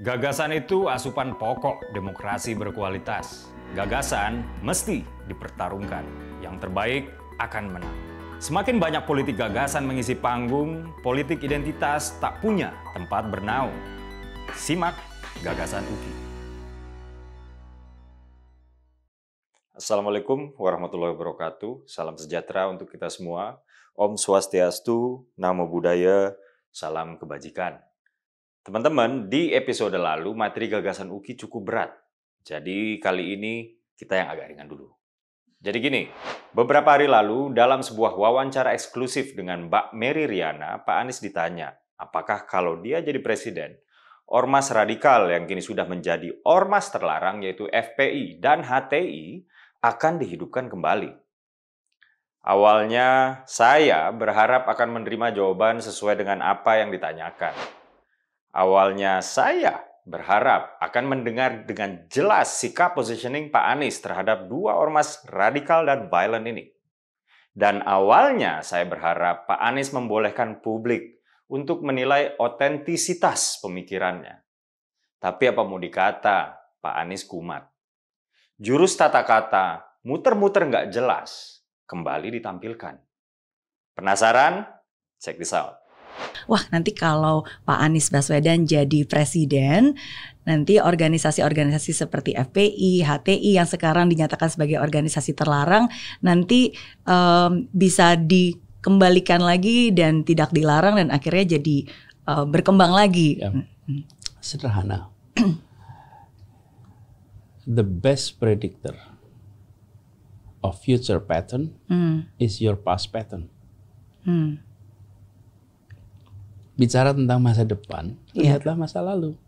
Gagasan itu asupan pokok demokrasi berkualitas. Gagasan mesti dipertarungkan. Yang terbaik akan menang. Semakin banyak politik gagasan mengisi panggung, politik identitas tak punya tempat bernaung. Simak Gagasan UKI. Assalamualaikum warahmatullahi wabarakatuh. Salam sejahtera untuk kita semua. Om Swastiastu, Namo Buddhaya, salam kebajikan. Teman-teman, di episode lalu materi gagasan UKI cukup berat. Jadi kali ini kita yang agak ringan dulu. Jadi gini, beberapa hari lalu dalam sebuah wawancara eksklusif dengan Mbak Mary Riana, Pak Anies ditanya, apakah kalau dia jadi presiden, ormas radikal yang kini sudah menjadi ormas terlarang yaitu FPI dan HTI akan dihidupkan kembali. Awalnya saya berharap akan menerima jawaban sesuai dengan apa yang ditanyakan. Awalnya saya berharap akan mendengar dengan jelas sikap positioning Pak Anies terhadap dua ormas radikal dan violent ini. Dan awalnya saya berharap Pak Anies membolehkan publik untuk menilai otentisitas pemikirannya. Tapi apa mau dikata, Pak Anies kumat. Jurus tata kata, muter-muter nggak jelas, kembali ditampilkan. Penasaran? Check this out. Wah, nanti kalau Pak Anies Baswedan jadi presiden, nanti organisasi-organisasi seperti FPI, HTI yang sekarang dinyatakan sebagai organisasi terlarang, nanti bisa dikembalikan lagi dan tidak dilarang dan akhirnya jadi berkembang lagi. Ya, sederhana. The best predictor of future pattern is your past pattern. Bicara tentang masa depan, lihatlah masa lalu.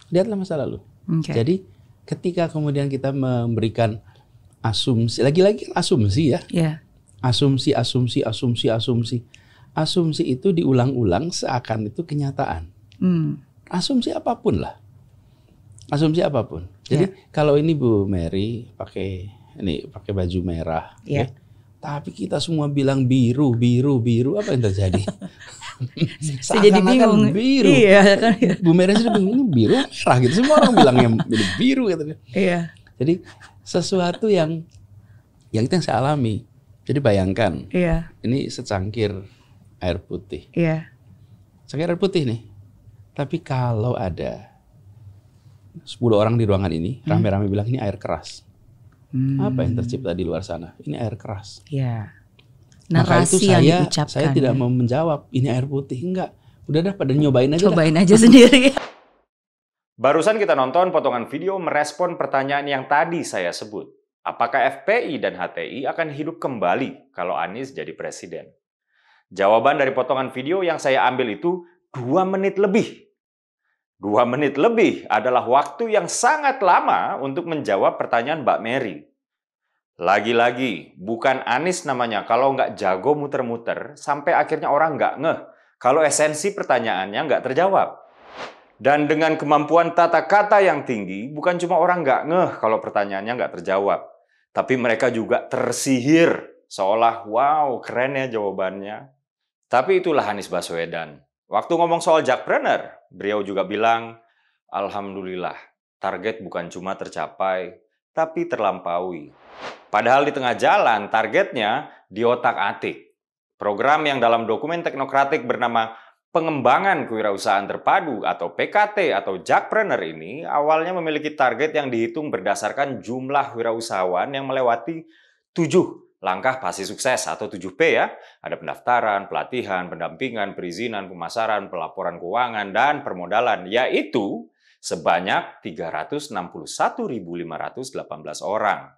Lihatlah masa lalu. Okay. Jadi ketika kemudian kita memberikan asumsi, lagi-lagi asumsi ya. Yeah. Asumsi. Asumsi itu diulang-ulang seakan itu kenyataan. Asumsi apapun lah. Asumsi apapun. Jadi kalau ini Bu Mary pakai baju merah, ya. Tapi kita semua bilang biru, apa yang terjadi? Saya jadi bingung. Biru. Iya, kan. Bu Mary sudah bingung, ini biru merah gitu. Semua orang bilangnya biru gitu. Iya. Jadi sesuatu yang itu yang saya alami. Jadi bayangkan, ini secangkir air putih. Iya. Secangkir air putih nih. Tapi kalau ada 10 orang di ruangan ini, rame-rame bilang ini air keras. Apa yang tercipta di luar sana? Ini air keras. Iya. Maka itu Narasi yang diucapkan. saya tidak mau menjawab ini air putih. Enggak. Udah pada nyobain aja. Cobain aja sendiri. Barusan kita nonton potongan video merespon pertanyaan yang tadi saya sebut. Apakah FPI dan HTI akan hidup kembali kalau Anies jadi presiden? Jawaban dari potongan video yang saya ambil itu 2 menit lebih. 2 menit lebih adalah waktu yang sangat lama untuk menjawab pertanyaan Mbak Mary. Lagi-lagi, bukan Anies namanya kalau nggak jago muter-muter, sampai akhirnya orang nggak ngeh kalau esensi pertanyaannya nggak terjawab. Dan dengan kemampuan tata kata yang tinggi, bukan cuma orang nggak ngeh kalau pertanyaannya nggak terjawab, tapi mereka juga tersihir, seolah wow keren ya jawabannya. Tapi itulah Anies Baswedan. Waktu ngomong soal Jakpreneur, beliau juga bilang, alhamdulillah, target bukan cuma tercapai, tapi terlampaui. Padahal di tengah jalan, targetnya diotak-atik. Program yang dalam dokumen teknokratik bernama Pengembangan Kewirausahaan Terpadu atau PKT atau Jakpreneur ini awalnya memiliki target yang dihitung berdasarkan jumlah wirausahawan yang melewati 7 langkah pasti sukses atau 7P ya. Ada pendaftaran, pelatihan, pendampingan, perizinan, pemasaran, pelaporan keuangan, dan permodalan. Yaitu sebanyak 361.518 orang.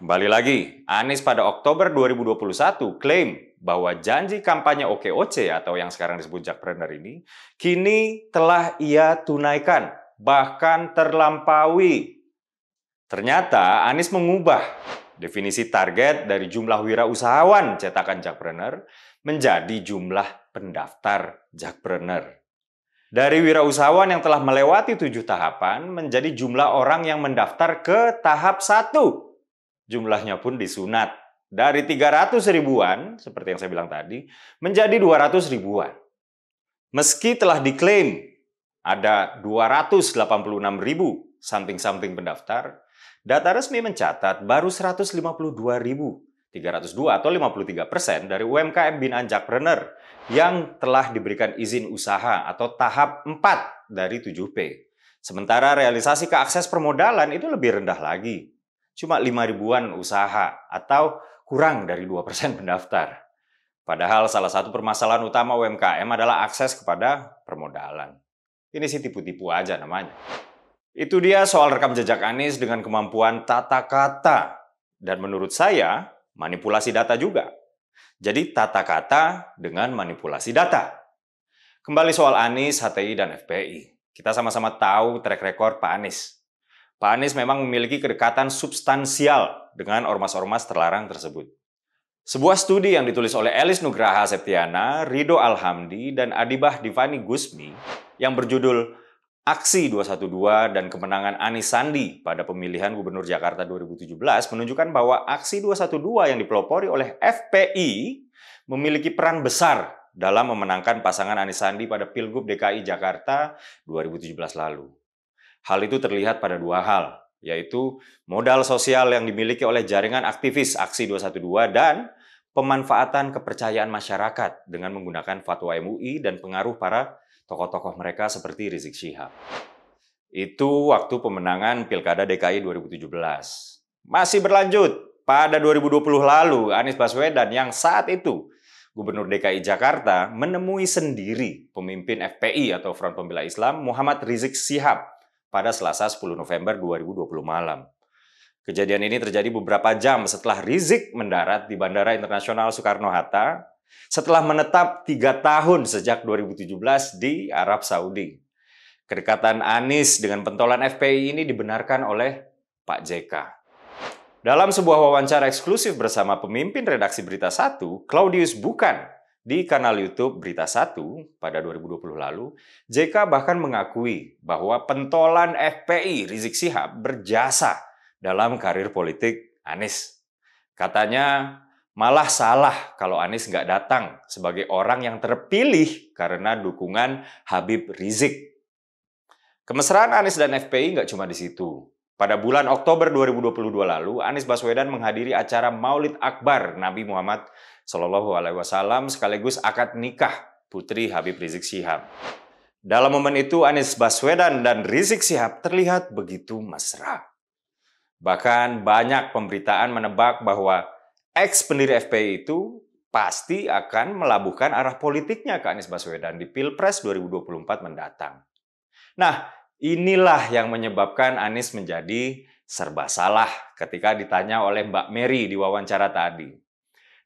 Kembali lagi, Anies pada Oktober 2021 klaim bahwa janji kampanye OKOC atau yang sekarang disebut Jakpreneur ini kini telah ia tunaikan, bahkan terlampaui. Ternyata Anies mengubah definisi target dari jumlah wirausahawan cetakan Jakpreneur menjadi jumlah pendaftar Jakpreneur. Dari wirausahawan yang telah melewati 7 tahapan menjadi jumlah orang yang mendaftar ke tahap 1. Jumlahnya pun disunat dari 300 ribuan, seperti yang saya bilang tadi, menjadi 200 ribuan. Meski telah diklaim ada 286.000 something-something pendaftar, data resmi mencatat baru 152.302 atau 53% dari UMKM binaan Jakpreneur yang telah diberikan izin usaha atau tahap 4 dari 7P. Sementara realisasi ke akses permodalan itu lebih rendah lagi. Cuma 5 ribuan usaha atau kurang dari 2% pendaftar. Padahal salah satu permasalahan utama UMKM adalah akses kepada permodalan. Ini sih tipu-tipu aja namanya. Itu dia soal rekam jejak Anies dengan kemampuan tata kata. Dan menurut saya, manipulasi data juga. Jadi tata kata dengan manipulasi data. Kembali soal Anies, HTI, dan FPI. Kita sama-sama tahu track record Pak Anies. Pak Anies memang memiliki kedekatan substansial dengan ormas-ormas terlarang tersebut. Sebuah studi yang ditulis oleh Elis Nugraha Septiana, Rido Alhamdi, dan Adibah Divani Gusmi yang berjudul Aksi 212 dan Kemenangan Anies Sandi pada pemilihan Gubernur Jakarta 2017 menunjukkan bahwa Aksi 212 yang dipelopori oleh FPI memiliki peran besar dalam memenangkan pasangan Anies Sandi pada Pilgub DKI Jakarta 2017 lalu. Hal itu terlihat pada dua hal, yaitu modal sosial yang dimiliki oleh jaringan aktivis Aksi 212 dan pemanfaatan kepercayaan masyarakat dengan menggunakan fatwa MUI dan pengaruh para tokoh-tokoh mereka seperti Rizik Syihab. Itu waktu pemenangan Pilkada DKI 2017. Masih berlanjut, pada 2020 lalu Anies Baswedan yang saat itu Gubernur DKI Jakarta menemui sendiri pemimpin FPI atau Front Pembela Islam Muhammad Rizik Syihab pada Selasa 10 November 2020 malam. Kejadian ini terjadi beberapa jam setelah Rizik mendarat di Bandara Internasional Soekarno-Hatta setelah menetap 3 tahun sejak 2017 di Arab Saudi. Kedekatan Anies dengan pentolan FPI ini dibenarkan oleh Pak JK. Dalam sebuah wawancara eksklusif bersama pemimpin redaksi Berita 1, Claudius Bukan, di kanal YouTube Berita 1 pada 2020 lalu, JK bahkan mengakui bahwa pentolan FPI Rizik Syihab berjasa dalam karir politik Anies. Katanya malah salah kalau Anies nggak datang sebagai orang yang terpilih karena dukungan Habib Rizik. Kemesraan Anies dan FPI nggak cuma di situ. Pada bulan Oktober 2022 lalu, Anies Baswedan menghadiri acara Maulid Akbar Nabi Muhammad SAW sekaligus akad nikah putri Habib Rizik Syihab. Dalam momen itu, Anies Baswedan dan Rizik Syihab terlihat begitu mesra. Bahkan banyak pemberitaan menebak bahwa ex-pendiri FPI itu pasti akan melabuhkan arah politiknya ke Anies Baswedan di Pilpres 2024 mendatang. Nah, inilah yang menyebabkan Anies menjadi serba salah ketika ditanya oleh Mbak Mary di wawancara tadi.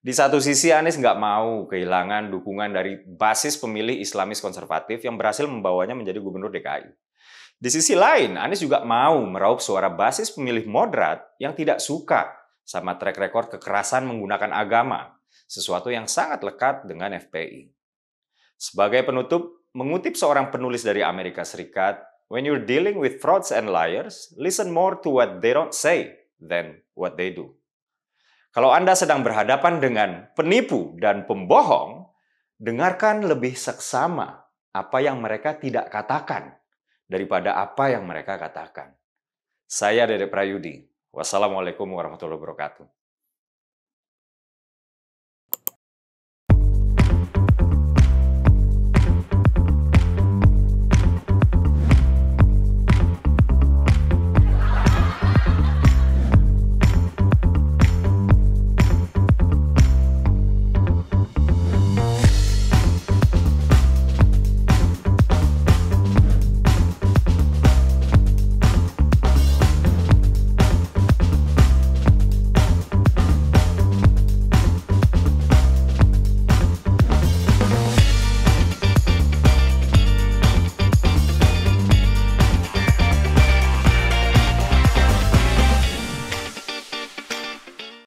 Di satu sisi Anies nggak mau kehilangan dukungan dari basis pemilih Islamis konservatif yang berhasil membawanya menjadi gubernur DKI. Di sisi lain, Anies juga mau meraup suara basis pemilih moderat yang tidak suka sama track record kekerasan menggunakan agama, sesuatu yang sangat lekat dengan FPI. Sebagai penutup, mengutip seorang penulis dari Amerika Serikat, "When you're dealing with frauds and liars, listen more to what they don't say than what they do." Kalau Anda sedang berhadapan dengan penipu dan pembohong, dengarkan lebih seksama apa yang mereka tidak katakan daripada apa yang mereka katakan. Saya Dedek Prayudi. Wassalamualaikum warahmatullahi wabarakatuh.